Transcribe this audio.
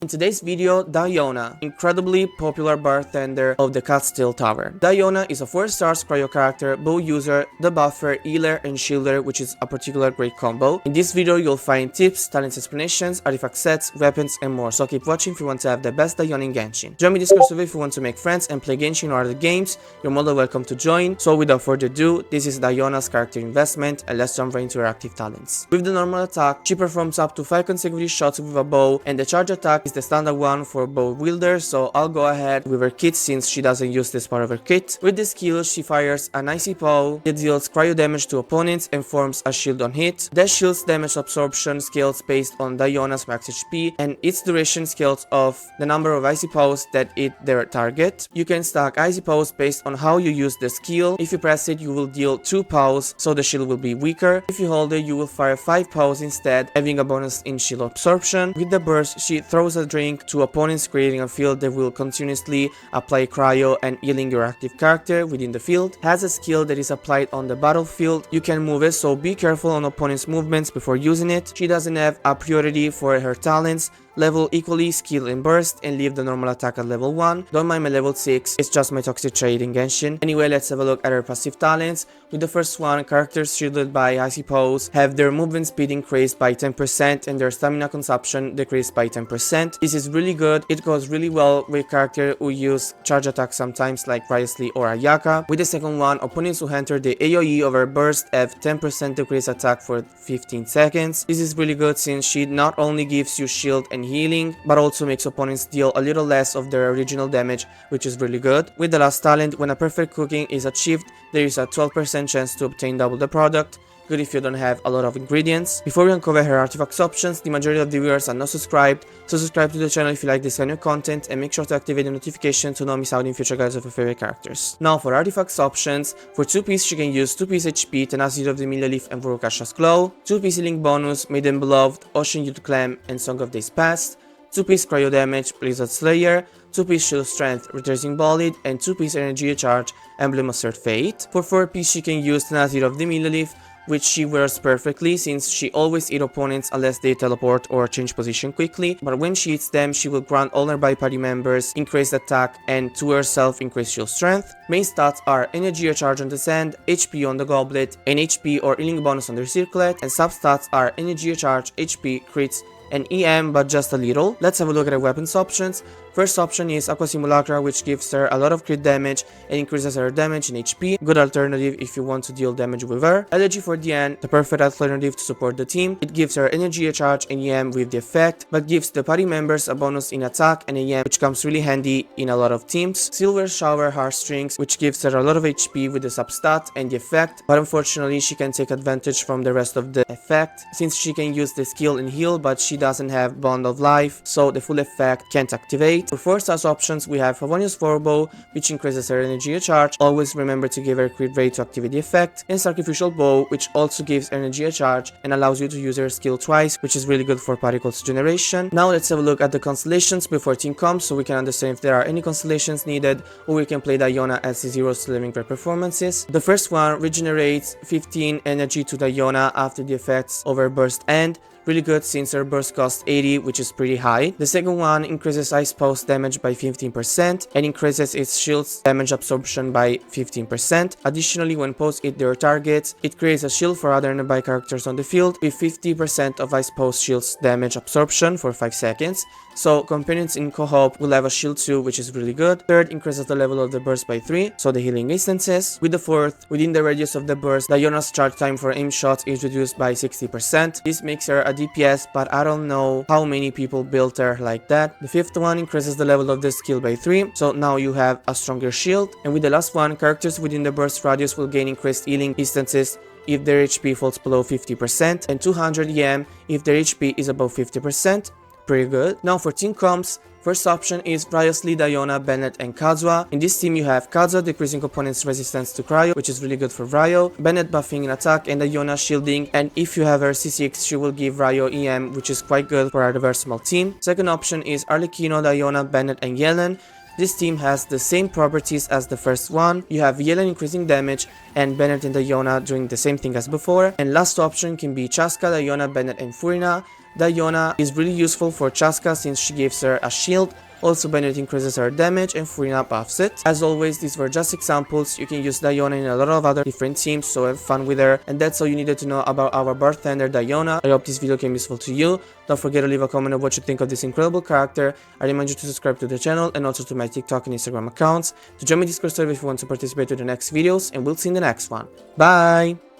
In today's video, DIONA, incredibly popular bartender of the Catstill Tower. DIONA is a 4-star cryo character, bow user, debuffer, healer, and shielder, which is a particular great combo. In this video, you'll find tips, talents explanations, artifact sets, weapons, and more, so keep watching if you want to have the best DIONA in Genshin. Join me Discord server if you want to make friends and play Genshin or other games. You're more than welcome to join. So without further ado, this is DIONA's character investment, and let's jump right into her active talents. With the normal attack, she performs up to 5 consecutive shots with a bow, and the charge attack is the standard one for bow wielders, so I'll go ahead with her kit since she doesn't use this part of her kit. With this skill, she fires an icy bow that deals cryo damage to opponents and forms a shield on hit. The shield's damage absorption scales based on DIONA's max HP, and its duration scales off the number of icy bows that hit their target. You can stack icy bows based on how you use the skill. If you press it, you will deal 2 bows, so the shield will be weaker. If you hold it, you will fire 5 bows instead, having a bonus in shield absorption. With the burst, she throws a drink to opponents, creating a field that will continuously apply cryo and healing your active character within the field. Has a skill that is applied on the battlefield. You can move it, so be careful on opponents' movements before using it. She doesn't have a priority for her talents. Level equally skill and burst, and leave the normal attack at level 1. Don't mind my level 6, it's just my toxic trait in Genshin. Anyway, let's have a look at her passive talents. With the first one, characters shielded by icy bows have their movement speed increased by 10% and their stamina consumption decreased by 10%. This is really good. It goes really well with characters who use charge attacks sometimes like Ryosley or Ayaka. With the second one, opponents who enter the AoE over burst have 10% decreased attack for 15 seconds. This is really good since she not only gives you shield and healing, but also makes opponents deal a little less of their original damage, which is really good. With the last talent, when a perfect cooking is achieved, there is a 12% chance to obtain double the product. Good if you don't have a lot of ingredients. Before we uncover her artifacts options, the majority of the viewers are not subscribed, so subscribe to the channel if you like this kind of content and make sure to activate the notification to not miss out in future guides of your favorite characters. Now for artifacts options, for 2-piece she can use 2-piece HP, Tenacity of the Emilia Leaf and Vorokasha's Claw, 2-piece healing bonus, Maiden Beloved, Ocean Youth Clam and Song of Days Past, 2-piece cryo damage, Blizzard Slayer, 2-piece shield strength, Retracing Bolid, and 2-piece energy charge, Emblem of Third Fate. For 4-piece she can use Tenacity of the Emilia Leaf, which she wears perfectly since she always hits opponents unless they teleport or change position quickly, but when she hits them, she will grant all nearby party members increased attack and to herself increased shield strength. Main stats are energy charge on the sand, HP on the goblet, and HP or healing bonus on the circlet, and substats are energy charge, HP, crits, and EM, but just a little. Let's have a look at her weapons options. First option is Aqua Simulacra, which gives her a lot of crit damage and increases her damage and HP. Good alternative if you want to deal damage with her. Elegy for the end, the perfect alternative to support the team. It gives her energy charge and EM with the effect, but gives the party members a bonus in attack and EM, which comes really handy in a lot of teams. Silver Shower Heartstrings, which gives her a lot of HP with the substat and the effect, but unfortunately she can take advantage from the rest of the effect since she can use the skill and heal, but she doesn't have Bond of Life, so the full effect can't activate. For 4-star options, we have Favonius Forbow, which increases her energy charge. Always remember to give her crit rate to activate the effect, and Sacrificial Bow, which also gives energy charge and allows you to use her skill twice, which is really good for particles generation. Now let's have a look at the constellations before team comps so we can understand if there are any constellations needed, or we can play DIONA as zeros to living great performances. The first one regenerates 15 energy to DIONA after the effects of her burst end. Really good since her burst costs 80, which is pretty high. The second one increases ice post damage by 15% and increases its shield's damage absorption by 15%. Additionally, when posts hit their targets, it creates a shield for other nearby characters on the field with 50% of ice post shield's damage absorption for 5 seconds. So companions in co-op will have a shield too, which is really good. Third, increases the level of the burst by 3, so the healing instances. With the fourth, within the radius of the burst, DIONA's charge time for aim shots is reduced by 60%. This makes her a DPS, but I don't know how many people built her like that. The fifth one increases the level of the skill by 3, so now you have a stronger shield. And with the last one, characters within the burst radius will gain increased healing instances if their HP falls below 50% and 200 EM if their HP is above 50%. Pretty good. Now for team comps, first option is Ryosley, DIONA, Bennett, and Kazuha. In this team you have Kazuha decreasing opponents' resistance to cryo, which is really good for Ryo, Bennett buffing in attack, and DIONA shielding, and if you have her C6 she will give Ryo EM, which is quite good for our diverse team. Second option is Arlecchino, DIONA, Bennett, and Yellen. This team has the same properties as the first one. You have Yellen increasing damage and Bennett and DIONA doing the same thing as before. And last option can be Chaska, DIONA, Bennett, and Furina. DIONA is really useful for Chaska since she gives her a shield. Also, Bennett increases her damage and Furina buffs it. As always, these were just examples. You can use DIONA in a lot of other different teams, so have fun with her. And that's all you needed to know about our bartender DIONA. I hope this video came useful to you. Don't forget to leave a comment of what you think of this incredible character. I remind you to subscribe to the channel and also to my TikTok and Instagram accounts. To join my Discord server if you want to participate in the next videos, and we'll see you in the next one. Bye!